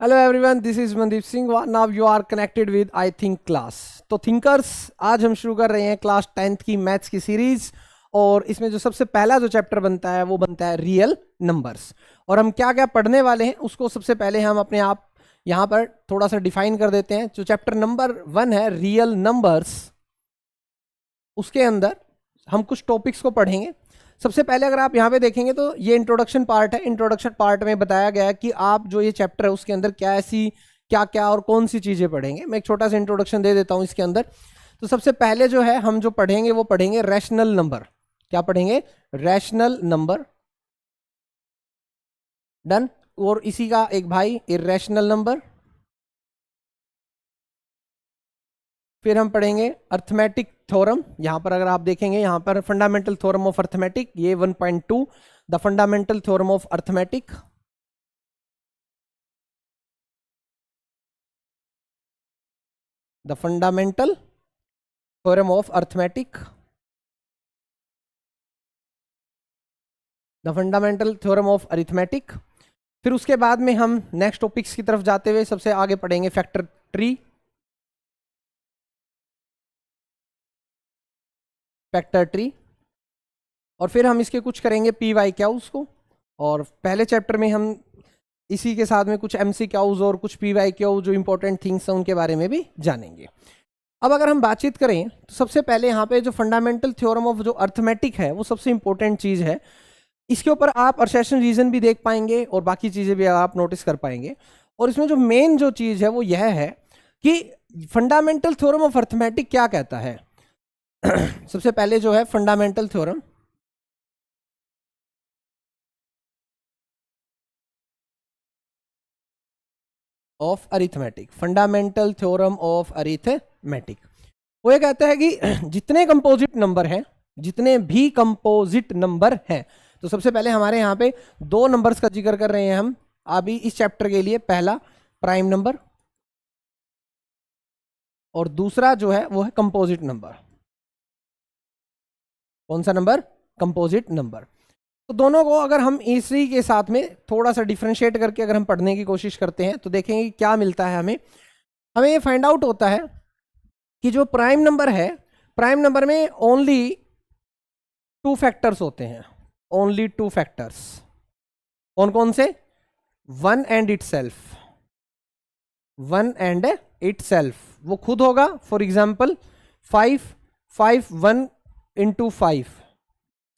Hello everyone, this is Mandeep Singh. Now you are connected with I think class. तो thinkers, आज हम शुरू कर रहे हैं क्लास 10th की मैथ्स की सीरीज। और इसमें जो सबसे पहला जो चैप्टर बनता है वो बनता है रियल नंबर्स। और हम क्या क्या पढ़ने वाले हैं उसको सबसे पहले हम अपने आप यहाँ पर थोड़ा सा डिफाइन कर देते हैं। जो चैप्टर नंबर 1 है रियल नंबर्स, उसके अंदर हम कुछ टॉपिक्स को पढ़ेंगे। सबसे पहले अगर आप यहाँ पे देखेंगे तो ये इंट्रोडक्शन पार्ट है। इंट्रोडक्शन पार्ट में बताया गया है कि आप जो ये चैप्टर है उसके अंदर क्या क्या और कौन सी चीज़ें पढ़ेंगे। मैं एक छोटा सा इंट्रोडक्शन दे देता हूँ इसके अंदर। तो सबसे पहले जो है हम जो पढ़ेंगे वो पढ़ेंगे रैशनल नंबर। क्या पढ़ेंगे? Rational number. डन। और इसी का एक भाई इर्रेशनल नंबर। फिर हम पढ़ेंगे अर्थमेटिक थ्योरम। यहां पर अगर आप देखेंगे यहां पर फंडामेंटल थ्योरम ऑफ अर्थमेटिक, ये 1.2 the fundamental theorem of arithmetic. The fundamental theorem of arithmetic, the fundamental theorem of arithmetic. फिर उसके बाद में हम नेक्स्ट टॉपिक्स की तरफ जाते हुए सबसे आगे पढ़ेंगे फैक्टर ट्री, फैक्टर ट्री। और फिर हम इसके कुछ करेंगे पी वाई क्यूज को। और पहले चैप्टर में हम इसी के साथ में कुछ एमसी क्यूज और कुछ पी वाई क्यू जो इंपॉर्टेंट थिंग्स हैं उनके बारे में भी जानेंगे। अब अगर हम बातचीत करें तो सबसे पहले यहाँ पे जो फंडामेंटल थ्योरम ऑफ जो अर्थमेटिक है वो सबसे इंपॉर्टेंट चीज़ है। इसके ऊपर आप अर्सेशन रीजन भी देख पाएंगे और बाकी चीज़ें भी आप नोटिस कर पाएंगे। और इसमें जो मेन जो चीज़ है वो यह है कि फंडामेंटल थ्योरम ऑफ अर्थमेटिक क्या कहता है। सबसे पहले जो है fundamental theorem of arithmetic, fundamental theorem of arithmetic. वो ये कहता है कि जितने कंपोजिट नंबर हैं, जितने भी कंपोजिट नंबर हैं, तो सबसे पहले हमारे यहाँ पे दो नंबर्स का जिक्र कर रहे हैं हम अभी इस चैप्टर के लिए। पहला प्राइम नंबर और दूसरा जो है वो है कंपोजिट नंबर। कौन सा नंबर? Composite number. तो दोनों को अगर हम इसी के साथ में थोड़ा सा डिफरेंशिएट करके अगर हम पढ़ने की कोशिश करते हैं तो देखेंगे कि क्या मिलता है हमें। हमें ये फाइंड आउट होता है कि जो प्राइम नंबर है, प्राइम नंबर में ओनली 2 फैक्टर्स होते हैं। Only 2 factors. कौन कौन से? 1 एंड इटसेल्फ। 1 एंड इटसेल्फ वो खुद होगा। फॉर एग्जाम्पल 5 1 into 5,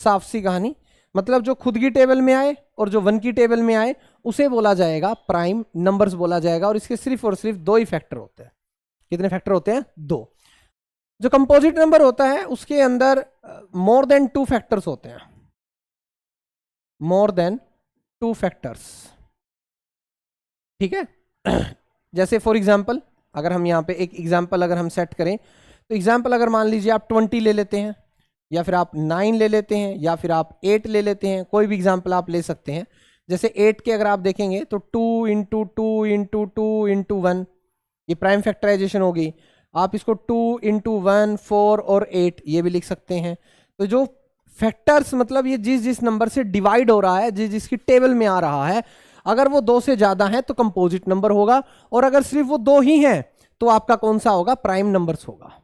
साफ सी कहानी। मतलब जो खुद की टेबल में आए और जो 1 की टेबल में आए उसे बोला जाएगा प्राइम नंबर्स बोला जाएगा। और इसके सिर्फ और सिर्फ 2 ही फैक्टर होते हैं। कितने फैक्टर होते हैं? 2। जो कंपोजिट नंबर होता है उसके अंदर मोर देन 2 फैक्टर्स होते हैं। More than 2 factors. ठीक है। जैसे फॉर एग्जाम्पल अगर हम यहाँ पे एक एग्जाम्पल अगर हम सेट करें तो एग्जाम्पल अगर मान लीजिए आप 20 ले लेते हैं, या फिर आप 9 ले लेते हैं, या फिर आप 8 ले लेते हैं। कोई भी एग्जाम्पल आप ले सकते हैं। जैसे 8 के अगर आप देखेंगे तो 2 इंटू 2 इंटू 2 इंटू 1, ये प्राइम फैक्टराइजेशन होगी। आप इसको 2 इंटू 1 4 और 8 ये भी लिख सकते हैं। तो जो फैक्टर्स मतलब ये जिस जिस नंबर से डिवाइड हो रहा है, जिस जिसकी टेबल में आ रहा है, अगर वो 2 से ज्यादा है तो कंपोजिट नंबर होगा। और अगर सिर्फ वो 2 ही हैं तो आपका कौन सा होगा? प्राइम नंबर्स होगा।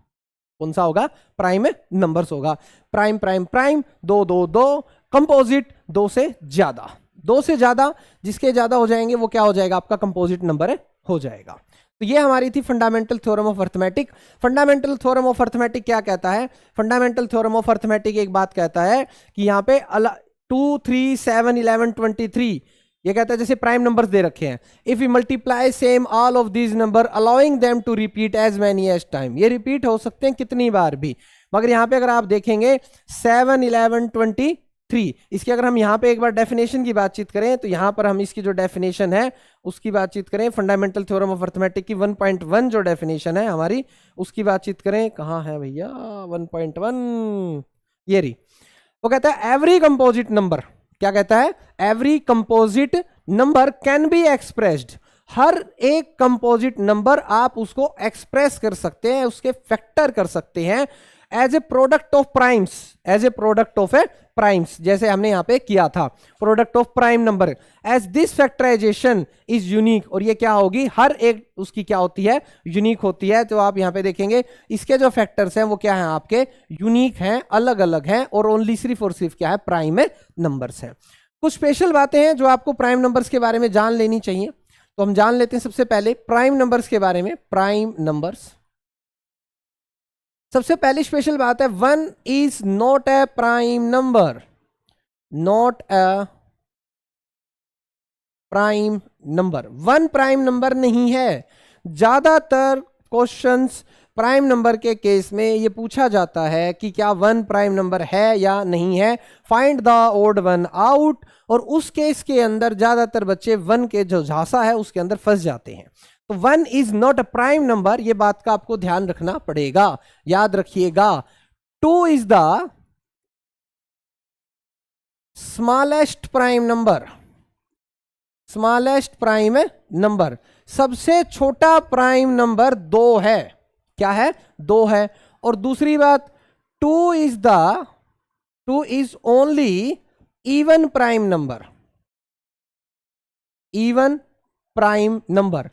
कौन सा होगा? प्राइम नंबर्स होगा। प्राइम प्राइम प्राइम 2 2 2, कंपोजिट 2 से ज्यादा। 2 से ज्यादा, जिसके ज्यादा हो जाएंगे वो क्या हो जाएगा? आपका कंपोजिट नंबर हो जाएगा। तो ये हमारी थी fundamental theorem of arithmetic. Fundamental theorem of arithmetic क्या कहता है? फंडामेंटल थ्योरम ऑफ अर्थमेटिक एक बात कहता है कि यहाँ पे 2 3 7 11 23, ये कहता है जैसे प्राइम नंबर्स दे रखे हैं, if you multiply same all of these number allowing them to repeat as many as time. ये रिपीट हो सकते हैं कितनी बार भी। मगर यहाँ पे अगर आप देखेंगे 7 11 23, इसकी अगर हम यहाँ पे एक बार डेफिनेशन की बातचीत करें तो यहाँ पर हम इसकी जो डेफिनेशन है उसकी बातचीत करें। फंडामेंटल थ्योरम ऑफ अर्थमेटिक की 1.1 जो डेफिनेशन है हमारी उसकी बातचीत करें। कहाँ है भैया 1.1? ये रही। वो कहता है एवरी कंपोजिट नंबर, क्या कहता है? Every composite number can be expressed. हर एक कंपोजिट नंबर आप उसको एक्सप्रेस कर सकते हैं, उसके फैक्टर कर सकते हैं as a product of primes, as a product of a primes, जैसे हमने यहां पे किया था product of prime number, as this factorization is unique, और ये क्या होगी, हर एक उसकी क्या होती है, यूनिक होती है। तो आप यहां पे देखेंगे इसके जो फैक्टर्स हैं वो क्या हैं, आपके यूनिक हैं, अलग अलग हैं, और ओनली सिर्फ और सिर्फ क्या है, प्राइम नंबर्स हैं। कुछ स्पेशल बातें हैं जो आपको प्राइम नंबर्स के बारे में जान लेनी चाहिए, तो हम जान लेते हैं सबसे पहले प्राइम नंबर्स के बारे में। प्राइम नंबर्स, सबसे पहली स्पेशल बात है, 1 is not A prime number, not a prime number, 1 prime number नहीं है। ज्यादातर क्वेश्चंस प्राइम नंबर के केस में ये पूछा जाता है कि क्या 1 प्राइम नंबर है या नहीं है, find the odd one out, और उस केस के अंदर ज्यादातर बच्चे 1 के जो झांसा है उसके अंदर फंस जाते हैं। तो 1 is not a prime number, ये बात का आपको ध्यान रखना पड़ेगा, याद रखिएगा। 2 is the smallest prime number, smallest prime number, सबसे छोटा प्राइम नंबर 2 है, क्या है, 2 है। और दूसरी बात, 2 is only even prime number, even prime number,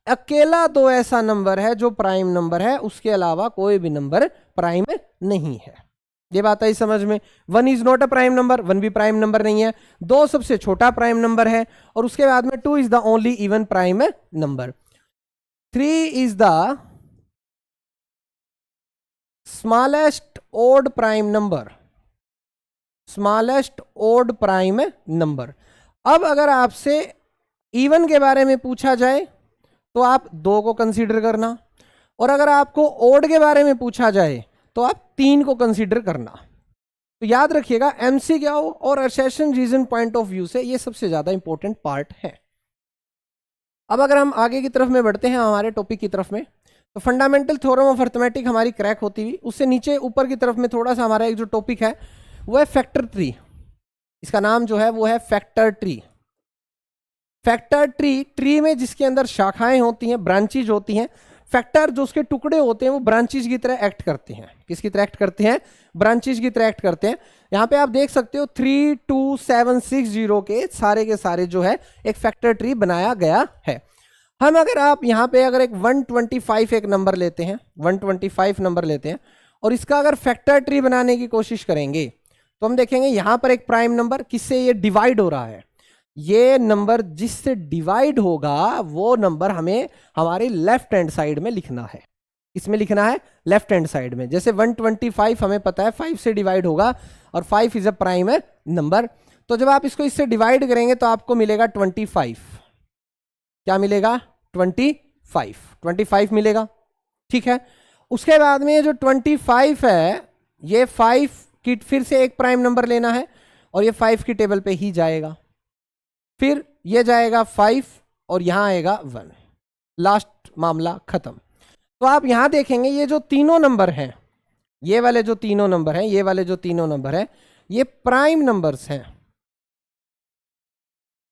अकेला 2 ऐसा नंबर है जो प्राइम नंबर है, उसके अलावा कोई भी नंबर प्राइम नहीं है। ये बात आई समझ में। 1 is not a prime number, 1 भी प्राइम नंबर नहीं है, 2 सबसे छोटा प्राइम नंबर है, और उसके बाद में 2 is the only even prime number. 3 is the smallest odd prime number, smallest odd prime number. अब अगर आपसे इवन के बारे में पूछा जाए तो आप 2 को कंसीडर करना, और अगर आपको ओड के बारे में पूछा जाए तो आप 3 को कंसीडर करना। तो याद रखिएगा, एमसीक्यू और असेशन रीजन पॉइंट ऑफ व्यू से ये सबसे ज्यादा इंपॉर्टेंट पार्ट है। अब अगर हम आगे की तरफ में बढ़ते हैं, हमारे टॉपिक की तरफ में, तो फंडामेंटल थ्योरम ऑफ अर्थमेटिक हमारी क्रैक होती हुई, उससे नीचे ऊपर की तरफ में थोड़ा सा हमारा एक जो टॉपिक है वो है फैक्टर ट्री। इसका नाम जो है वो है factor tree. Factor tree, tree में जिसके अंदर शाखाएं होती हैं, ब्रांचेज होती हैं, फैक्टर जो उसके टुकड़े होते हैं वो ब्रांचेज की तरह एक्ट करते हैं। किसकी तरह एक्ट करते हैं, ब्रांचेज की तरह एक्ट करते हैं। यहाँ पे आप देख सकते हो 32760 के सारे जो है एक फैक्टर ट्री बनाया गया है। हम अगर आप यहाँ पे अगर एक 125 एक नंबर लेते हैं, 125 नंबर लेते हैं, और इसका अगर फैक्टर ट्री बनाने की कोशिश करेंगे तो हम देखेंगे यहाँ पर एक प्राइम नंबर, किससे ये डिवाइड हो रहा है, ये नंबर जिससे डिवाइड होगा वो नंबर हमें हमारी लेफ्ट हैंड साइड में लिखना है। इसमें लिखना है लेफ्ट हैंड साइड में। जैसे 125 हमें पता है 5 से डिवाइड होगा, और 5 इज अ प्राइम नंबर। तो जब आप इसको इससे डिवाइड करेंगे तो आपको मिलेगा 25। क्या मिलेगा, 25 मिलेगा, ठीक है। उसके बाद में ये जो 25 है, ये 5 की फिर से एक प्राइम नंबर लेना है, और ये 5 की टेबल पे ही जाएगा, फिर ये जाएगा 5 और यहां आएगा 1, लास्ट मामला खत्म। तो आप यहां देखेंगे ये जो तीनों नंबर हैं, ये वाले जो तीनों नंबर हैं, ये वाले जो तीनों नंबर हैं, ये प्राइम नंबर्स हैं।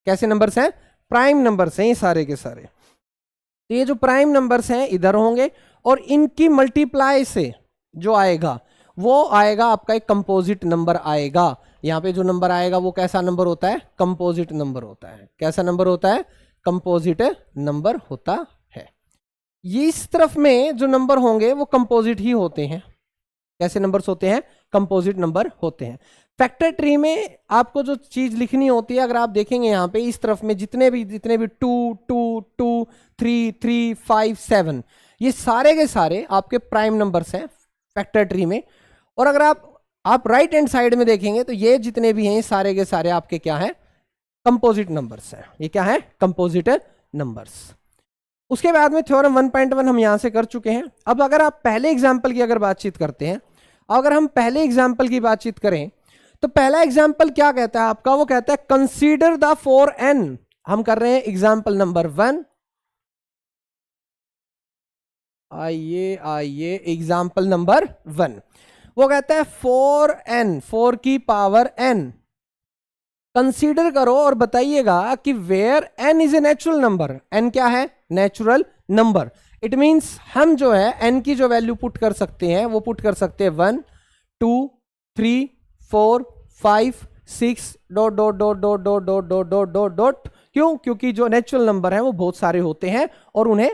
कैसे नंबर्स हैं, प्राइम नंबर्स हैं ये सारे के सारे। तो ये जो प्राइम नंबर्स हैं इधर होंगे, और इनकी मल्टीप्लाई से जो आएगा वो आएगा आपका एक कंपोजिट नंबर आएगा। यहाँ पे जो नंबर आएगा वो कैसा नंबर होता है, कंपोजिट नंबर होता है। कैसा नंबर होता है, कंपोजिट नंबर होता है। ये इस तरफ में जो नंबर होंगे वो कंपोजिट ही होते हैं। कैसे नंबर्स होते हैं, कंपोजिट नंबर होते हैं। फैक्टर ट्री में आपको जो चीज लिखनी होती है, अगर आप देखेंगे यहाँ पे इस तरफ में जितने भी 2 2 2 3 3 5 7, ये सारे के सारे आपके प्राइम नंबर्स हैं फैक्टर ट्री में। और अगर आप राइट हैंड साइड में देखेंगे तो ये जितने भी हैं सारे के सारे आपके क्या हैं, कंपोजिट नंबर्स हैं। ये क्या है, कंपोजिट नंबर्स। उसके बाद में थ्योरम 1.1 हम यहां से कर चुके हैं। अब अगर आप पहले एग्जाम्पल की अगर बातचीत करते हैं, अगर हम पहले एग्जाम्पल की बातचीत करें तो पहला एग्जाम्पल क्या कहता है आपका, वो कहता है कंसीडर द 4n। हम कर रहे हैं एग्जाम्पल नंबर 1। आइए एग्जाम्पल नंबर 1, वो कहता है 4n, 4 की पावर n कंसीडर करो और बताइएगा कि where n is a natural number. n क्या है, नेचुरल नंबर। इट मीन्स हम जो है n की जो वैल्यू पुट कर सकते हैं वो पुट कर सकते हैं 1 2 3 4 5 6 dot dot dot dot dot dot dot dot dot dot. क्यों? क्योंकि जो नेचुरल नंबर है वो बहुत सारे होते हैं और उन्हें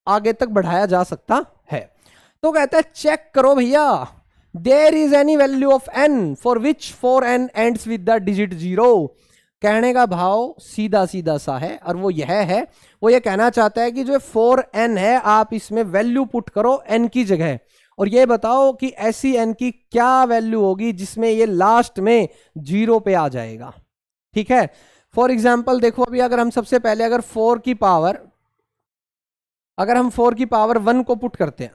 आगे तक बढ़ाया जा सकता है। तो कहता है चेक करो भैया, there is any value of n for which 4n ends with the digit 0। कहने का भाव सीधा सीधा सा है और वो यह है, वो ये कहना चाहता है कि जो 4n है आप इसमें वैल्यू पुट करो n की जगह और ये बताओ कि ऐसी n की क्या वैल्यू होगी जिसमें ये लास्ट में 0 पे आ जाएगा। ठीक है, फॉर एग्जाम्पल देखो अभी अगर हम सबसे पहले अगर 4 की पावर 1 को पुट करते हैं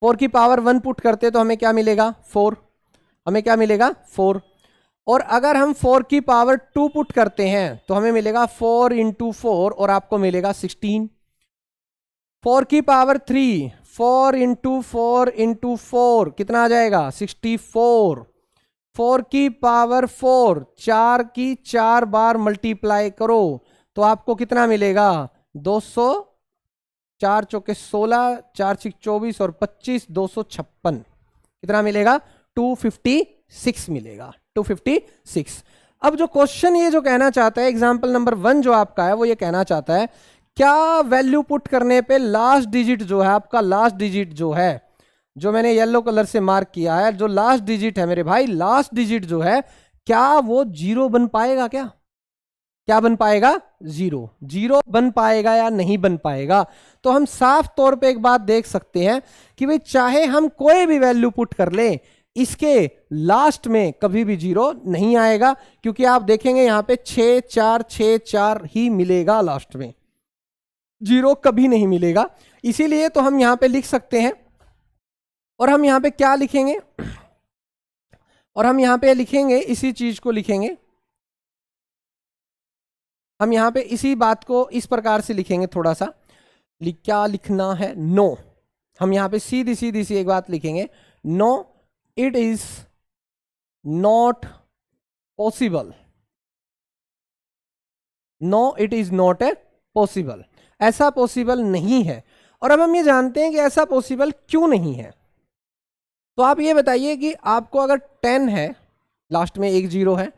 4 की पावर 1 पुट करते हैं तो हमें क्या मिलेगा 4, हमें क्या मिलेगा 4। और अगर हम 4 की पावर 2 पुट करते हैं तो हमें मिलेगा 4 इंटू 4 और आपको मिलेगा 16। 4 की पावर 3 4 इंटू 4 इंटू 4 कितना आ जाएगा 64। 4 की पावर 4 4 की 4 बार मल्टीप्लाई करो तो आपको कितना मिलेगा 200, 4 चौके 16, 4 6 24 और 25 256 कितना मिलेगा 256 मिलेगा 256। अब जो क्वेश्चन ये जो कहना चाहता है एग्जांपल नंबर 1 जो आपका है वो ये कहना चाहता है क्या वैल्यू पुट करने पे लास्ट डिजिट जो है आपका, लास्ट डिजिट जो है जो मैंने येलो कलर से मार्क किया है, जो लास्ट डिजिट है मेरे भाई, लास्ट डिजिट जो है क्या वो 0 बन पाएगा? क्या बन पाएगा 0 बन पाएगा या नहीं बन पाएगा? तो हम साफ तौर पे एक बात देख सकते हैं कि भाई चाहे हम कोई भी वैल्यू पुट कर लें इसके लास्ट में कभी भी 0 नहीं आएगा, क्योंकि आप देखेंगे यहां पे 6 4 6 4 ही मिलेगा, लास्ट में 0 कभी नहीं मिलेगा। इसीलिए तो हम यहां पे लिख सकते हैं और हम यहां पे क्या लिखेंगे, और हम यहां पे लिखेंगे इसी चीज को लिखेंगे, हम यहां पे इसी बात को इस प्रकार से लिखेंगे, थोड़ा सा क्या लिखना है, नो। हम यहां पे सीधी सीधी सी एक बात लिखेंगे, no it is not possible, no it is not a possible, ऐसा पॉसिबल नहीं है। और अब हम ये जानते हैं कि ऐसा पॉसिबल क्यों नहीं है। तो आप ये बताइए कि आपको अगर 10 है लास्ट में एक 0 है,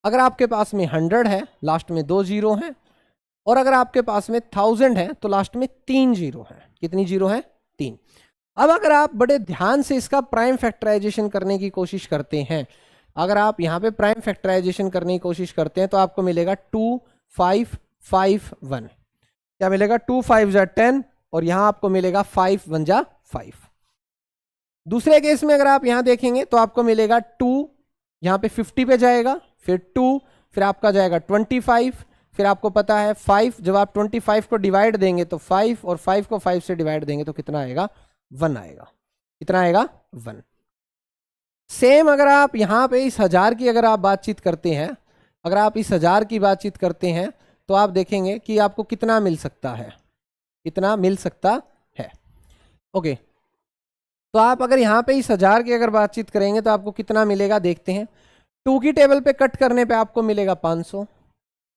अगर आपके पास में 100 है लास्ट में 2 0 हैं, और अगर आपके पास में 1000 है तो लास्ट में 3 0 है। कितनी 0 है? 3। अब अगर आप बड़े ध्यान से इसका प्राइम फैक्टराइजेशन करने की कोशिश करते हैं, अगर आप यहाँ पे प्राइम फैक्टराइजेशन करने की कोशिश करते हैं तो आपको मिलेगा 2 5 5 1। क्या मिलेगा 2 5 जा 10 और यहाँ आपको मिलेगा 5 1 जा 5। दूसरे केस में अगर आप यहाँ देखेंगे तो आपको मिलेगा 2 यहाँ पे 50 पे जाएगा, फिर 2, फिर आपका जाएगा 25, फिर आपको पता है 5, जब आप 25 को डिवाइड देंगे तो 5 और 5 को 5 से डिवाइड देंगे तो कितना आएगा 1 आएगा। कितना आएगा 1। सेम अगर आप यहाँ पे इस 1000 की अगर आप बातचीत करते हैं, अगर आप इस 1000 की बातचीत करते हैं तो आप देखेंगे कि आपको कितना मिल सकता है, कितना मिल सकता है। ओके, तो आप अगर यहाँ पे इस 1000 की अगर बातचीत करेंगे तो आपको कितना मिलेगा देखते हैं। 2 की टेबल पे कट करने पे आपको मिलेगा 500,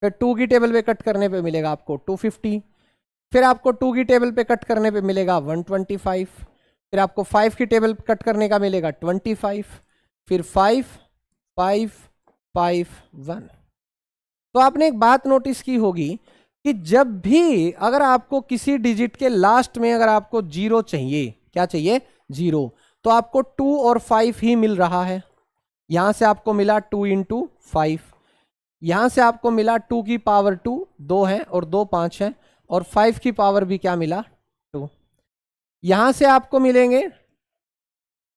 फिर 2 की टेबल पे कट करने पे मिलेगा आपको 250, फिर आपको 2 की टेबल पे कट करने पे मिलेगा 125, फिर आपको 5 की टेबल पे कट करने का मिलेगा 25, फिर 5 5 5 1। तो आपने एक बात नोटिस की होगी कि जब भी अगर आपको किसी डिजिट के लास्ट में अगर आपको 0 चाहिए, क्या चाहिए 0, तो आपको 2 और 5 ही मिल रहा है। यहां से आपको मिला 2 इंटू 5, यहां से आपको मिला 2 की पावर 2 2 है और 2 5 है, और 5 की पावर भी क्या मिला 2। यहां से आपको मिलेंगे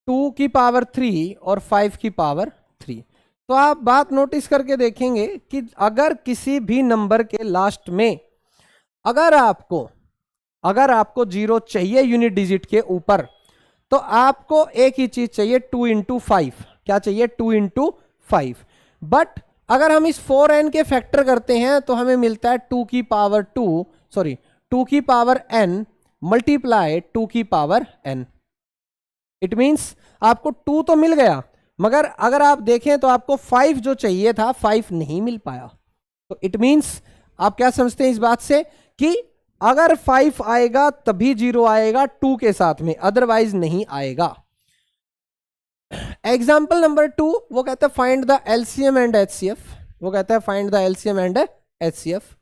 2 की पावर 3 और 5 की पावर 3। तो आप बात नोटिस करके देखेंगे कि अगर किसी भी नंबर के लास्ट में अगर आपको 0 चाहिए यूनिट डिजिट के ऊपर, तो आपको एक ही चीज चाहिए 2 इंटू 5। क्या चाहिए 2 इंटू 5। बट अगर हम इस 4n के फैक्टर करते हैं तो हमें मिलता है 2 की पावर n मल्टीप्लाई 2 की पावर n। इट मींस आपको 2 तो मिल गया, मगर अगर आप देखें तो आपको 5 जो चाहिए था 5 नहीं मिल पाया। तो इट मींस आप क्या समझते हैं इस बात से कि अगर 5 आएगा तभी 0 आएगा 2 के साथ में, अदरवाइज नहीं आएगा। एग्जाम्पल नंबर 2, वो कहता है find the LCM and HCF. वो कहता है find the LCM and HCF.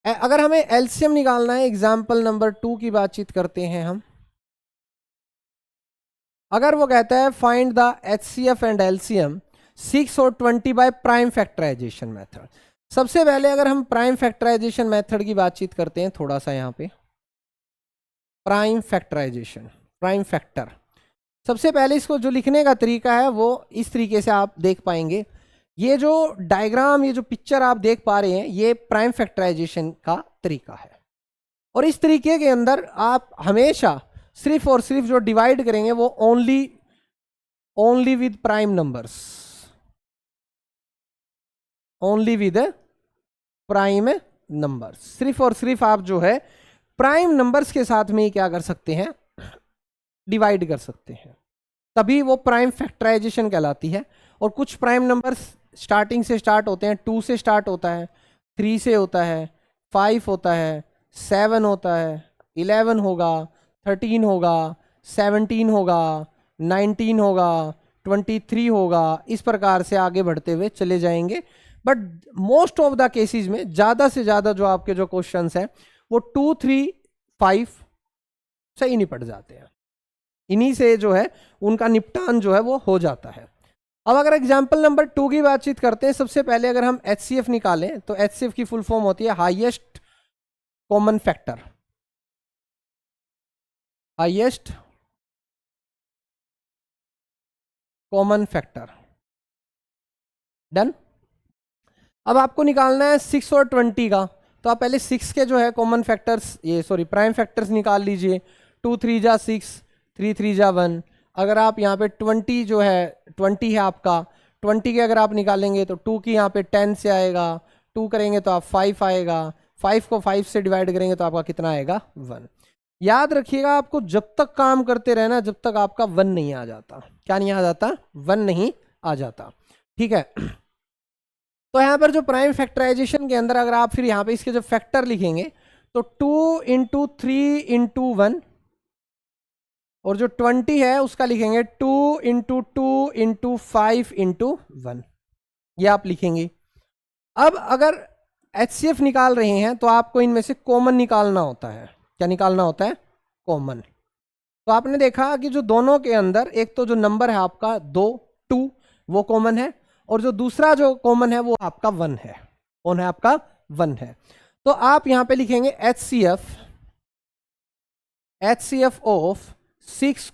अगर हमें एलसीएम निकालना है, एग्जाम्पल नंबर 2 की बातचीत करते हैं हम। अगर वो कहता है find the HCF and LCM 6 और 20 बाय प्राइम फैक्टराइजेशन मेथड। सबसे पहले अगर हम प्राइम फैक्टराइजेशन मेथड की बातचीत करते हैं, थोड़ा सा यहां पे प्राइम फैक्टराइजेशन, प्राइम फैक्टर। सबसे पहले इसको जो लिखने का तरीका है वो इस तरीके से आप देख पाएंगे। ये जो डायग्राम, ये जो पिक्चर आप देख पा रहे हैं, ये प्राइम फैक्टराइजेशन का तरीका है। और इस तरीके के अंदर आप हमेशा सिर्फ और सिर्फ जो डिवाइड करेंगे वो only with prime numbers, only with prime numbers. सिर्फ और सिर्फ आप जो है प्राइम नंबर्स के साथ में ही क्या कर सकते हैं, डिवाइड कर सकते हैं, तभी वो प्राइम फैक्टराइजेशन कहलाती है। और कुछ प्राइम नंबर्स स्टार्टिंग से स्टार्ट होते हैं, 2 से स्टार्ट होता है, 3 से होता है, 5 होता है, 7 होता है, 11 होगा, 13 होगा, 17 होगा, 19 होगा, 23 होगा। इस प्रकार से आगे बढ़ते हुए चले जाएंगे। But most of the cases में ज़्यादा से ज़्यादा जो आपके जो क्वेश्चंस हैं वो 2, 3, 5 सही निपट जाते हैं। इन्हीं से जो है उनका निपटान जो है वो हो जाता है। अब अगर एग्जाम्पल नंबर 2 की बातचीत करते हैं, सबसे पहले अगर हम एचसीएफ निकालें तो एचसीएफ की फुल फॉर्म होती है highest common factor, highest common factor. Done. अब आपको निकालना है 6 और 20 का, तो आप पहले 6 के जो है कॉमन फैक्टर्स, ये सॉरी प्राइम फैक्टर्स निकाल लीजिए। 2 3 जा 6, 3 3 जा 1। अगर आप यहाँ पे 20 जो है 20 है आपका, 20 के अगर आप निकालेंगे तो 2 की यहाँ पे 10 से आएगा, 2 करेंगे तो आप 5 आएगा, 5 को 5 से डिवाइड करेंगे तो आपका कितना आएगा 1। याद रखिएगा आपको जब तक काम करते रहना जब तक आपका 1 नहीं आ जाता। क्या नहीं आ जाता? 1 नहीं आ जाता। ठीक है। तो यहाँ पर जो प्राइम फैक्टराइजेशन के अंदर अगर आप फिर यहाँ पे इसके जो फैक्टर लिखेंगे तो 2 × 3 × 1, और जो 20 है उसका लिखेंगे 2 × 2 × 5 × 1, ये आप लिखेंगे। अब अगर एचसीएफ निकाल रहे हैं तो आपको इनमें से कॉमन निकालना होता है। क्या निकालना होता है? कॉमन। तो आपने देखा कि जो दोनों के अंदर एक तो जो नंबर है आपका 2 वो कॉमन है, और जो दूसरा जो कॉमन है वो आपका 1 है। कौन है आपका? 1 है। तो आप यहां पे लिखेंगे एचसीएफ ऑफ 6,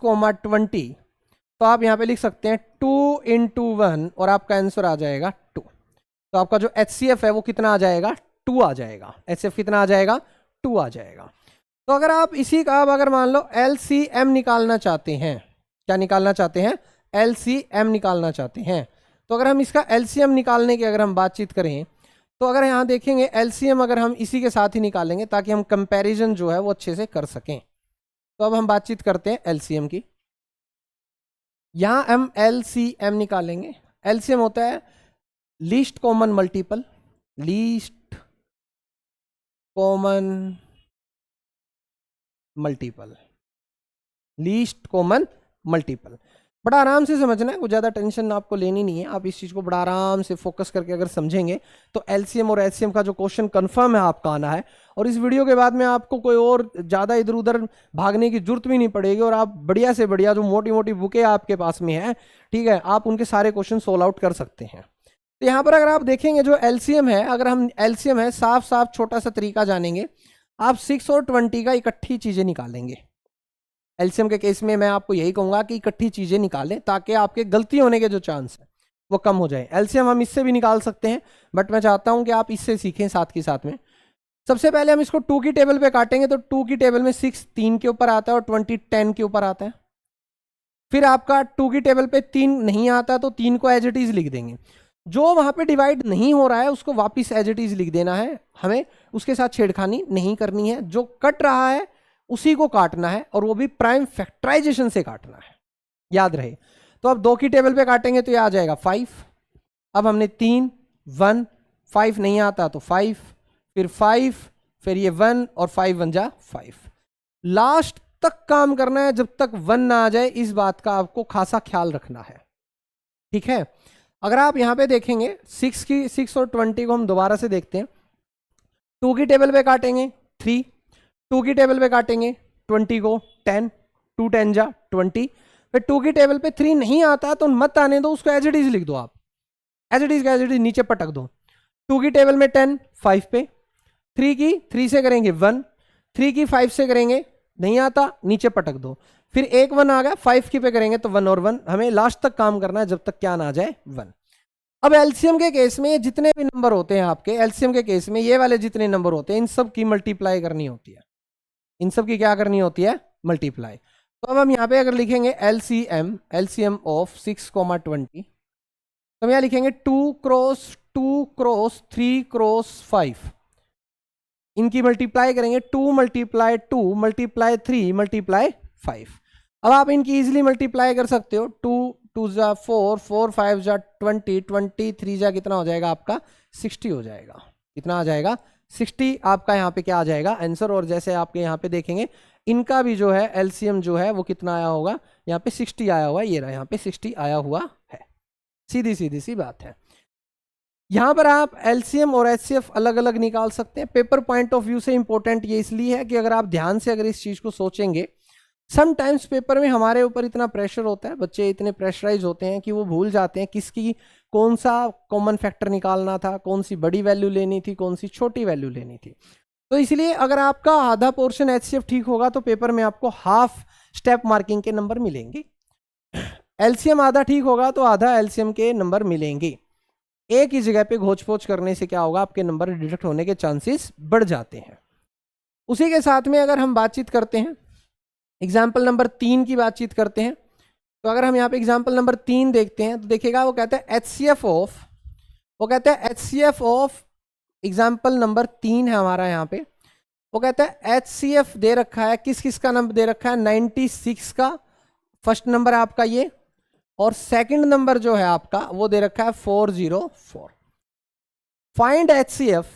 20। तो आप यहां पे लिख सकते हैं 2 × 1 और आपका आंसर आ जाएगा 2। तो आपका जो एचसीएफ है वो कितना आ जाएगा? 2 आ जाएगा। एचसीएफ कितना आ जाएगा? 2 आ जाएगा। तो अगर आप इसी का अब अगर मान लो एलसीएम निकालना चाहते हैं, क्या निकालना चाहते हैं? एलसीएम निकालना चाहते हैं। तो अगर हम इसका एलसीएम निकालने की अगर हम बातचीत करें तो अगर यहाँ देखेंगे एलसीएम अगर हम इसी के साथ ही निकालेंगे ताकि हम कंपैरिजन जो है वो अच्छे से कर सकें। तो अब हम बातचीत करते हैं एलसीएम की। यहाँ हम एलसीएम निकालेंगे। एलसीएम होता है least common multiple, least common multiple, least common multiple. बड़ा आराम से समझना है, कुछ ज़्यादा टेंशन आपको लेनी नहीं है। आप इस चीज़ को बड़ा आराम से फोकस करके अगर समझेंगे तो एलसीएम और एचसीएम का जो क्वेश्चन कंफर्म है आपका आना है। और इस वीडियो के बाद में आपको कोई और ज़्यादा इधर उधर भागने की जरूरत भी नहीं पड़ेगी, और आप बढ़िया से बढ़िया जो मोटी मोटी बुकें आपके पास में है, ठीक है, आप उनके सारे क्वेश्चन सोल्व आउट कर सकते हैं। तो यहाँ पर अगर आप देखेंगे जो एलसीएम है, अगर हम एलसीएम है साफ साफ छोटा सा तरीका जानेंगे। आप 6 और 20 का इकट्ठी चीज़ें निकालेंगे। एलसीएम के केस में मैं आपको यही कहूंगा कि इकट्ठी चीजें निकालें ताकि आपके गलती होने के जो चांस है वो कम हो जाए। एलसीएम हम इससे भी निकाल सकते हैं, बट मैं चाहता हूं कि आप इससे सीखें साथ के साथ में। सबसे पहले हम इसको 2 की टेबल पे काटेंगे तो 2 की टेबल में 6 3 के ऊपर आता है और 20 10 के ऊपर आता है। फिर आपका 2 की टेबल पे 3 नहीं आता तो 3 को एज इट इज लिख देंगे। जो वहां पे डिवाइड नहीं हो रहा है उसको वापिस एज इट इज लिख देना है, हमें उसके साथ छेड़खानी नहीं करनी है। जो कट रहा है उसी को काटना है, और वो भी प्राइम फैक्टराइजेशन से काटना है, याद रहे। तो अब 2 की टेबल पे काटेंगे तो ये आ जाएगा 5। अब हमने 3 1 5 नहीं आता तो 5, फिर 5, फिर ये 1 और 5 1 जा 5। लास्ट तक काम करना है जब तक 1 ना आ जाए, इस बात का आपको खासा ख्याल रखना है, ठीक है। अगर आप यहां पे देखेंगे 6 और 20 को हम दोबारा से देखते हैं। 2 की टेबल पे काटेंगे 3, 2 की टेबल पे काटेंगे 20 को 10, 2 10 जा 20। फिर 2 की टेबल पे 3 नहीं आता तो मत आने दो, उसको एज इट इज लिख दो, आप एज इट इज नीचे पटक दो। 2 की टेबल में 10 5 पे, 3 की 3 से करेंगे 1, 3 की 5 से करेंगे, नहीं आता नीचे पटक दो। फिर एक 1 आ गया, 5 की पे करेंगे तो 1 और 1। हमें लास्ट तक काम करना है जब तक क्या ना आ जाए 1। अब एलसीएम के केस में जितने भी नंबर होते हैं आपके, एलसीएम के केस में ये वाले जितने नंबर होते हैं इन सब की मल्टीप्लाई करनी होती है, इन सब की क्या करनी होती है, मल्टीप्लाई। तो अब हम यहाँ पे अगर लिखेंगे एलसीएम ऑफ 6,20, तो हम यहाँ लिखेंगे 2 क्रॉस 2 क्रॉस 3 क्रॉस 5। इनकी मल्टीप्लाई करेंगे 2 मल्टीप्लाई 2 मल्टीप्लाई 3 मल्टीप्लाई 5। अब आप इनकी इजीली मल्टीप्लाई कर सकते हो। 2 2 जा 4, 4 5 जा 20, 23 जा कितना हो जाएगा आपका 60 हो जाएगा। कितना आ जाएगा 60 आपका यहाँ पे क्या आ जाएगा आंसर। और जैसे आपके यहाँ पे देखेंगे इनका भी जो है एलसीएम जो है वो कितना आया होगा, यहाँ पे 60 आया हुआ है, ये रहा यहाँ पे 60 आया हुआ है। सीधी सीधी सी बात है। यहाँ पर आप एलसीएम और एचसीएफ अलग अलग निकाल सकते हैं। पेपर पॉइंट ऑफ व्यू से इंपॉर्टेंट ये इसलिए है कि अगर आप ध्यान से अगर इस चीज को सोचेंगे, समटाइम्स पेपर में हमारे ऊपर इतना प्रेशर होता है, बच्चे इतने प्रेशराइज होते हैं कि वो भूल जाते हैं किसकी कौन सा कॉमन फैक्टर निकालना था, कौन सी बड़ी वैल्यू लेनी थी, कौन सी छोटी वैल्यू लेनी थी। तो इसलिए अगर आपका आधा पोर्शन एचसीएफ ठीक होगा तो पेपर में आपको हाफ स्टेप मार्किंग के नंबर मिलेंगे। एलसीएम आधा ठीक होगा तो आधा एलसीएम के नंबर मिलेंगे। एक ही जगह पे घोच पोच करने से क्या होगा, आपके नंबर डिडक्ट होने के चांसेस बढ़ जाते हैं। उसी के साथ में अगर हम बातचीत करते हैं एग्जाम्पल नंबर 3 की बातचीत करते हैं, तो अगर हम यहाँ पे एग्जाम्पल नंबर 3 देखते हैं तो देखिएगा वो कहता है एचसीएफ ऑफ एग्जाम्पल नंबर 3 है हमारा यहाँ पे। वो कहता है एचसीएफ दे रखा है, किस किस का नंबर दे रखा है 96 का फर्स्ट नंबर आपका ये, और सेकंड नंबर जो है आपका वो दे रखा है 404। Find HCF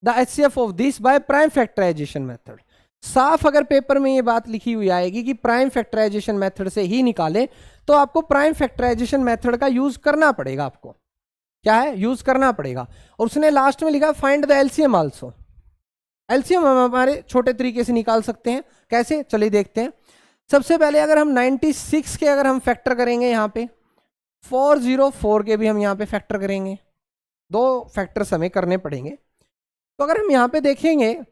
the HCF of this by prime factorization method. साफ अगर पेपर में ये बात लिखी हुई आएगी कि प्राइम फैक्टराइजेशन मेथड से ही निकालें, तो आपको प्राइम फैक्टराइजेशन मेथड का यूज करना पड़ेगा। आपको क्या है यूज करना पड़ेगा। और उसने लास्ट में लिखा find the LCM also. LCM हम हमारे छोटे तरीके से निकाल सकते हैं, कैसे चलिए देखते हैं। सबसे पहले अगर हम 96 के अगर हम फैक्टर करेंगे, यहाँ पे 404 के भी हम यहाँ पे फैक्टर करेंगे, दो फैक्टर्स हमें करने पड़ेंगे। तो अगर हम यहाँ पे देखेंगे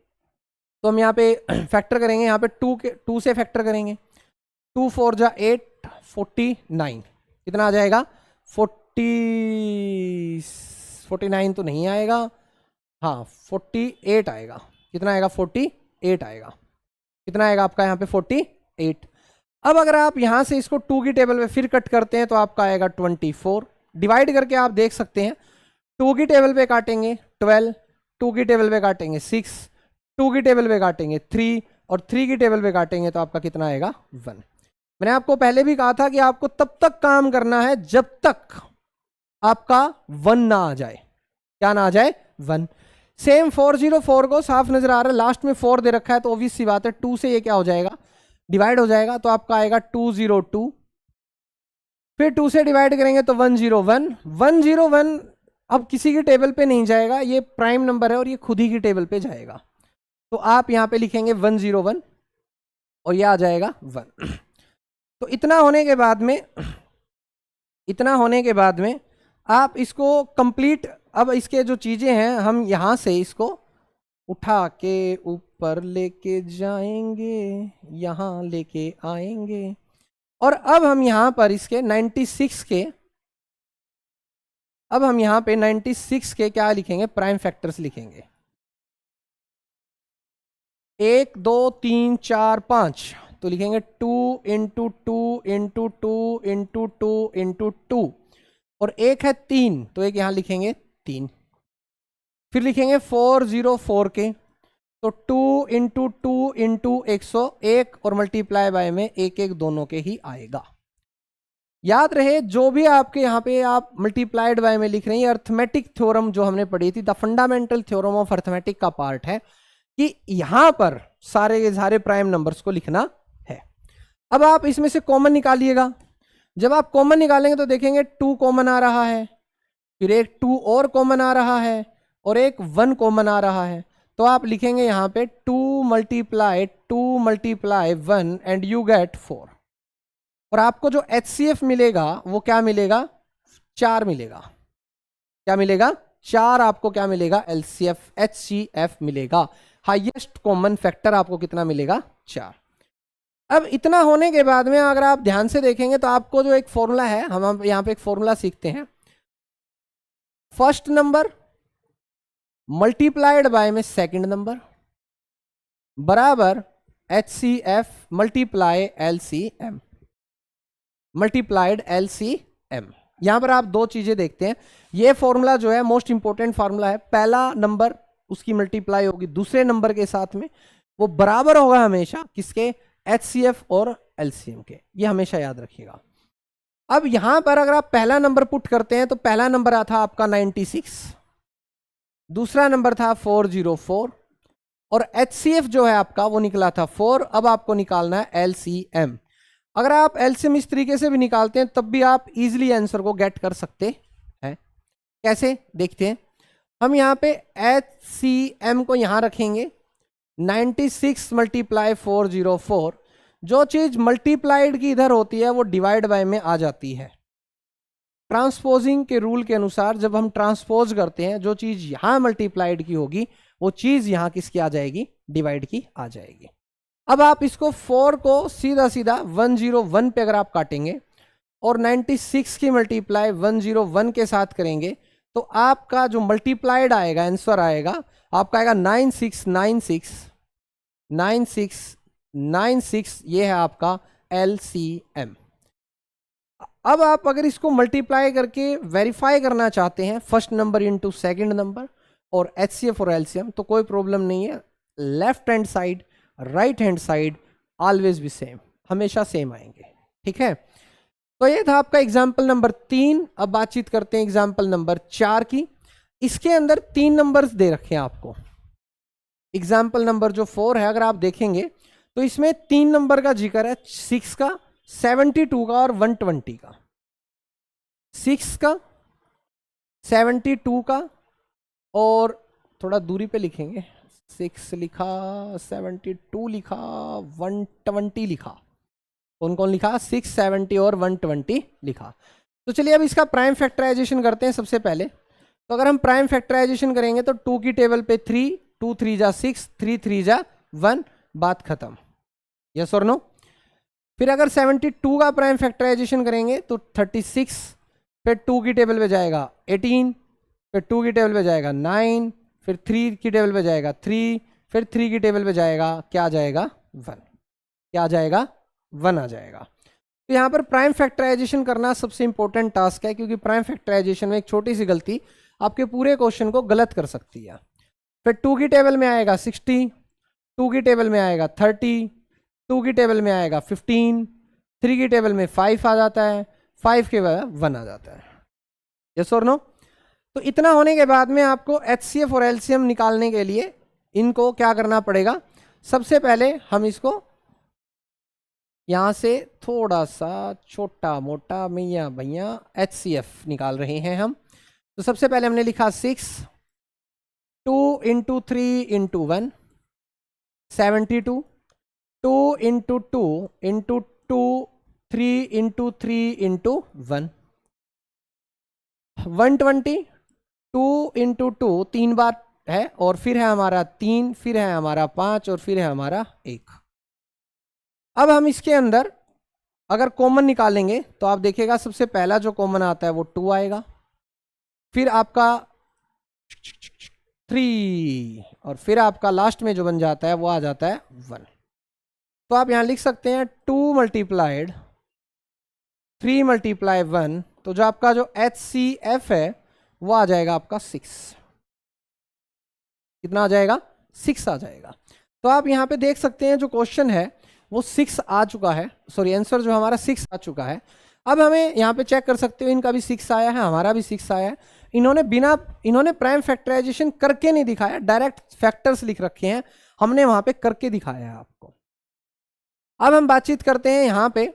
तो हम यहाँ पे फैक्टर करेंगे, यहाँ पे 2 से फैक्टर करेंगे। 2 4 जा 8 49 कितना आ जाएगा 49 तो नहीं आएगा, हाँ 48 आएगा। कितना आएगा 48 आएगा। कितना आएगा आपका यहाँ पे 48। अब अगर आप यहाँ से इसको 2 की टेबल में फिर कट करते हैं तो आपका आएगा 24। डिवाइड करके आप देख सकते हैं 2 की टेबल पे काटेंगे 12, 2 की टेबल पे काटेंगे 6, 2 की टेबल पे काटेंगे 3 और 3 की टेबल पे काटेंगे तो आपका कितना आएगा 1। मैंने आपको पहले भी कहा था कि आपको तब तक काम करना है जब तक आपका 1 ना आ जाए। क्या ना आ जाए 1। सेम 404 को साफ नजर आ रहा है, लास्ट में 4 दे रखा है तो ऑब्वियस सी बात है 2 से ये क्या हो जाएगा डिवाइड हो जाएगा, तो आपका आएगा 202। फिर 2 से डिवाइड करेंगे तो 101। 101 अब किसी की टेबल पे नहीं जाएगा, ये प्राइम नंबर है और ये खुद ही की टेबल पे जाएगा, तो आप यहां पे लिखेंगे 101 और ये आ जाएगा 1। तो इतना होने के बाद में आप इसको कंप्लीट, अब इसके जो चीजें हैं हम यहां से इसको उठा के ऊपर लेके जाएंगे, यहां लेके आएंगे, और अब हम यहां पर इसके 96 के, अब हम यहां पे 96 के क्या लिखेंगे प्राइम फैक्टर्स लिखेंगे। 1 2 3 4 5 तो लिखेंगे 2 इंटू 2 इंटू 2 इंटू 2 इंटू 2, और एक है 3 तो एक यहां लिखेंगे 3। फिर लिखेंगे 404 के, तो 2 इंटू 2 इंटू 101 और मल्टीप्लाई बाय में 1 1 दोनों के ही आएगा। याद रहे जो भी आपके यहाँ पे आप मल्टीप्लाइड बाय में लिख रहे हैं, अर्थमेटिक थ्योरम जो हमने पढ़ी थी, the fundamental theorem of arithmetic का पार्ट है कि यहां पर सारे के सारे प्राइम नंबर्स को लिखना है। अब आप इसमें से कॉमन निकालिएगा। जब आप कॉमन निकालेंगे तो देखेंगे 2 कॉमन आ रहा है, फिर एक 2 और कॉमन आ रहा है, और एक 1 कॉमन आ रहा है। तो आप लिखेंगे यहां पे 2 मल्टीप्लाई 1 एंड यू गेट 4। और आपको जो HCF मिलेगा वो क्या मिलेगा? 4 मिलेगा। क्या मिलेगा? 4 आपको क्या मिलेगा? HCF मिलेगा। हाईएस्ट कॉमन फैक्टर आपको कितना मिलेगा? 4। अब इतना होने के बाद में अगर आप ध्यान से देखेंगे तो आपको जो एक फॉर्मूला है, हम यहां पे एक फॉर्मूला सीखते हैं, फर्स्ट नंबर मल्टीप्लाइड बाय में सेकंड नंबर बराबर HCF multiply LCM multiplied LCM। यहां पर आप दो चीजें देखते हैं। ये फॉर्मूला जो है मोस्ट इंपॉर्टेंट फॉर्मूला है। पहला नंबर उसकी मल्टीप्लाई होगी दूसरे नंबर के साथ में, वो बराबर होगा हमेशा किसके? HCF और LCM के। ये हमेशा याद रखिएगा। अब यहां पर अगर आप पहला नंबर पुट करते हैं तो पहला नंबर आता था आपका 96, दूसरा नंबर था 404, और HCF जो है आपका वो निकला था 4। अब आपको निकालना है LCM। अगर आप LCM इस तरीके से भी निकालते हैं तब भी आप इजीली आंसर को गेट कर सकते हैं। कैसे देखते हैं। हम यहाँ पे HCM को यहाँ रखेंगे, 96 मल्टीप्लाई 404। जो चीज मल्टीप्लाइड की इधर होती है वो डिवाइड बाय में आ जाती है। ट्रांसपोजिंग के रूल के अनुसार जब हम ट्रांसपोज करते हैं, जो चीज यहां मल्टीप्लाइड की होगी वो चीज यहां किसकी आ जाएगी? डिवाइड की आ जाएगी। अब आप इसको 4 को सीधा सीधा 101 पे अगर आप काटेंगे और 96 की मल्टीप्लाई 101 के साथ करेंगे तो आपका जो मल्टीप्लाइड आएगा आंसर आएगा आपका आएगा 9696। ये है आपका LCM। अब आप अगर इसको मल्टीप्लाई करके वेरीफाई करना चाहते हैं first number into second number और HCF और LCM, तो कोई प्रॉब्लम नहीं है। Left hand side right hand side always भी सेम, हमेशा सेम आएंगे। ठीक है, तो ये था आपका एग्जाम्पल नंबर 3। अब बातचीत करते हैं एग्जाम्पल नंबर 4 की। इसके अंदर 3 नंबर्स दे रखे हैं आपको। एग्जाम्पल नंबर जो 4 है अगर आप देखेंगे तो इसमें 3 नंबर का जिक्र है, 6 का, 72 का और 120 का। 6 का, 72 का, और थोड़ा दूरी पे लिखेंगे, 6 लिखा, 72 लिखा, 120 लिखा। कौन कौन लिखा? 6, 70 और 120 लिखा। तो चलिए अब इसका प्राइम फैक्टराइजेशन करते हैं सबसे पहले। तो अगर हम प्राइम फैक्टराइजेशन करेंगे तो 2 की टेबल पे 3, 2 3 जा 6, 3 3 जा 1, बात खत्म। यस और नो? फिर अगर 72 का प्राइम फैक्टराइजेशन करेंगे तो 36, फिर 2 की टेबल पे जाएगा 18, फिर 2 की टेबल पे जाएगा 9, फिर 3 की टेबल पे जाएगा 3, फिर 3 की टेबल पे जाएगा क्या आ जाएगा? 1। क्या आ जाएगा? 1 आ जाएगा। तो यहाँ पर प्राइम फैक्टराइजेशन करना सबसे इंपॉर्टेंट टास्क है, क्योंकि प्राइम फैक्टराइजेशन में एक छोटी सी गलती आपके पूरे क्वेश्चन को गलत कर सकती है। फिर 2 की टेबल में आएगा 60, 2 की टेबल में आएगा 30, 2 की टेबल में आएगा 15, 3 की टेबल में 5 आ जाता है, 5 के बाद 1 आ जाता है। यस और नो? तो इतना होने के बाद में आपको HCF और LCM निकालने के लिए इनको क्या करना पड़ेगा? सबसे पहले हम इसको यहां से थोड़ा सा छोटा मोटा मैया भैया HCF निकाल रहे हैं हम। तो सबसे पहले हमने लिखा 6, 2 into 3 into 1, 72, 2 into 2 into 2, 3 into 3 into 1, 120, 2 into 2 3 बार है, और फिर है हमारा 3, फिर है हमारा 5, और फिर है हमारा 1। अब हम इसके अंदर अगर कॉमन निकालेंगे तो आप देखिएगा सबसे पहला जो कॉमन आता है वो 2 आएगा, फिर आपका 3, और फिर आपका लास्ट में जो बन जाता है वो आ जाता है 1। तो आप यहां लिख सकते हैं 2 मल्टीप्लाइड 3 मल्टीप्लाई 1, तो जो आपका जो HCF है वो आ जाएगा आपका 6। कितना आ जाएगा? 6 आ जाएगा। तो आप यहां पे देख सकते हैं जो क्वेश्चन है वो 6 आ चुका है, सॉरी आंसर जो हमारा 6 आ चुका है। अब हमें यहाँ पे चेक कर सकते हो, इनका भी 6 आया है, हमारा भी 6 आया है। इन्होंने प्राइम फैक्टराइजेशन करके नहीं दिखाया, डायरेक्ट फैक्टर्स लिख रखे हैं, हमने वहां पे करके दिखाया है आपको। अब हम बातचीत करते हैं यहाँ पे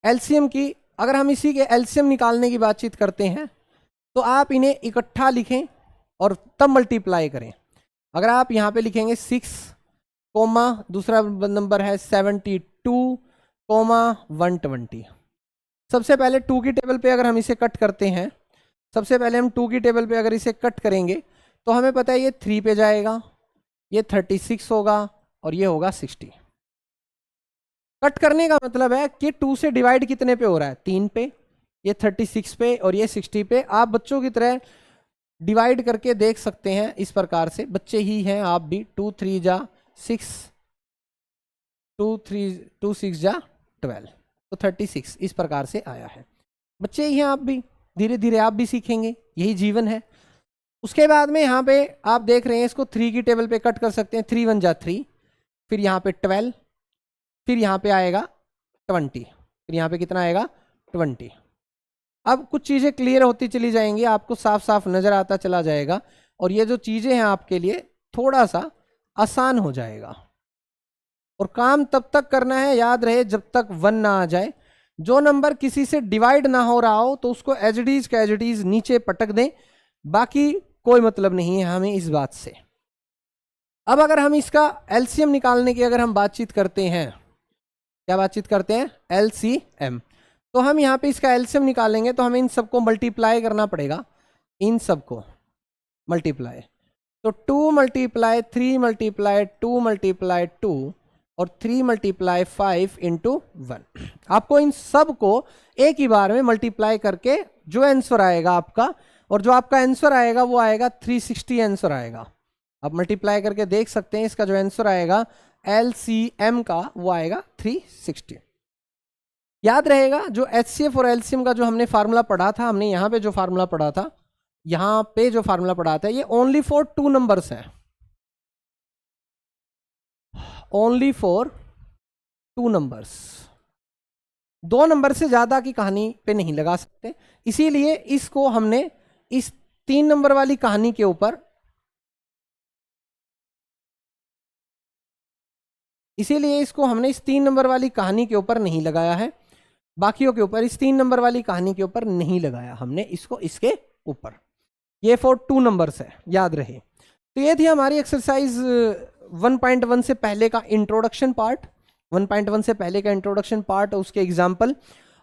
एलसीएम की। अगर हम इसी के एलसीएम निकालने की बातचीत करते हैं तो आप इन्हें इकट्ठा लिखें और तब मल्टीप्लाई करें। अगर आप यहाँ पे लिखेंगे 6 कोमा दूसरा नंबर है 72 कोमा 120। सबसे पहले 2 की टेबल पे अगर हम इसे कट करते हैं, सबसे पहले हम 2 की टेबल पे अगर इसे कट करेंगे तो हमें पता है ये 3 पे जाएगा, ये 36 होगा और ये होगा 60। कट करने का मतलब है कि 2 से डिवाइड कितने पे हो रहा है, 3 पे, ये 36 पे और ये 60 पे। आप बच्चों की तरह डिवाइड करके देख सकते हैं इस प्रकार से, बच्चे ही हैं आप भी। 2 3 जा 6, 2 6 जा 12, तो 36 इस प्रकार से आया है। बच्चे ही हैं आप भी, धीरे धीरे आप भी सीखेंगे, यही जीवन है। उसके बाद में यहाँ पे आप देख रहे हैं इसको 3 की टेबल पे कट कर सकते हैं, 3 1 जा 3, फिर यहाँ पे 12, फिर यहाँ पे आएगा 20, फिर यहाँ पे कितना आएगा 20। अब कुछ चीज़ें क्लियर होती चली जाएंगी, आपको साफ साफ नज़र आता चला जाएगा और ये जो चीज़ें हैं आपके लिए थोड़ा सा आसान हो जाएगा। और काम तब तक करना है, याद रहे, जब तक 1 ना आ जाए। जो नंबर किसी से डिवाइड ना हो रहा हो तो उसको एज इट इज का एज इट इज नीचे पटक दें, बाकी कोई मतलब नहीं है हमें इस बात से। अब अगर हम इसका एलसीएम निकालने की अगर हम बातचीत करते हैं, क्या बातचीत करते हैं, एलसीएम, तो हम यहाँ पे इसका एलसीएम निकालेंगे तो हमें इन सबको मल्टीप्लाई करना पड़ेगा, इन सबको मल्टीप्लाई। तो 2 मल्टीप्लाई 3 मल्टीप्लाई 2 मल्टीप्लाई 2 और 3 मल्टीप्लाई 5 इंटू 1। आपको इन सब को एक ही बार में मल्टीप्लाई करके जो आंसर आएगा आपका, और जो आपका आंसर आएगा वो आएगा 360 आंसर आएगा। आप मल्टीप्लाई करके देख सकते हैं, इसका जो आंसर आएगा एलसीएम का वो आएगा 360। याद रहेगा जो एचसीएफ और एलसीएम का जो हमने फार्मूला पढ़ा था, हमने यहाँ पे जो फार्मूला पढ़ा था, यहाँ पे जो फार्मूला पढ़ा था, ये ओनली फॉर 2 नंबर्स है, ओनली फॉर 2 नंबर्स। 2 नंबर से ज्यादा की कहानी पे नहीं लगा सकते, इसीलिए इसको हमने इस 3 नंबर वाली कहानी के ऊपर, इसीलिए इसको हमने इस 3 नंबर वाली कहानी के ऊपर नहीं लगाया है, बाकियों के ऊपर, इस 3 नंबर वाली कहानी के ऊपर नहीं लगाया हमने इसको, इसके ऊपर। ये फॉर 2 नंबर्स है, याद रहे। तो ये थी हमारी एक्सरसाइज 1.1 से पहले का इंट्रोडक्शन पार्ट, 1.1 से पहले का इंट्रोडक्शन पार्ट, उसके एग्जाम्पल।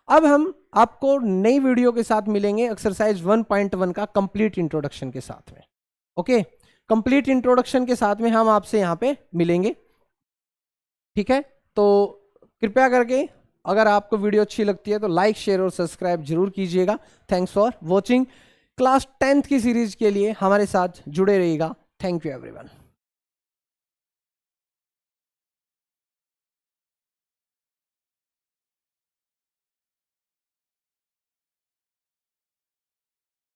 अब हम आपको नई वीडियो के साथ मिलेंगे एक्सरसाइज 1.1 का कंप्लीट इंट्रोडक्शन के साथ में। ओके, कंप्लीट इंट्रोडक्शन के साथ में हम आपसे यहाँ पे मिलेंगे, ठीक है। तो कृपया करके अगर आपको वीडियो अच्छी लगती है तो लाइक शेयर और सब्सक्राइब जरूर कीजिएगा। Thanks for watching. Class 10th की सीरीज के लिए हमारे साथ जुड़े रहिएगा। Thank you everyone.